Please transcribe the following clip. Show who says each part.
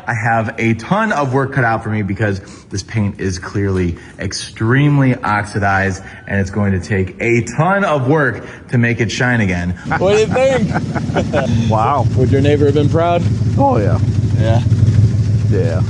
Speaker 1: I have a ton of work cut out for me because this paint is clearly extremely oxidized and it's going to take a ton of work to make it shine again.
Speaker 2: What do you think?
Speaker 3: Wow.
Speaker 2: Would your neighbor have been proud?
Speaker 3: Oh, yeah.
Speaker 2: Yeah.
Speaker 3: Yeah.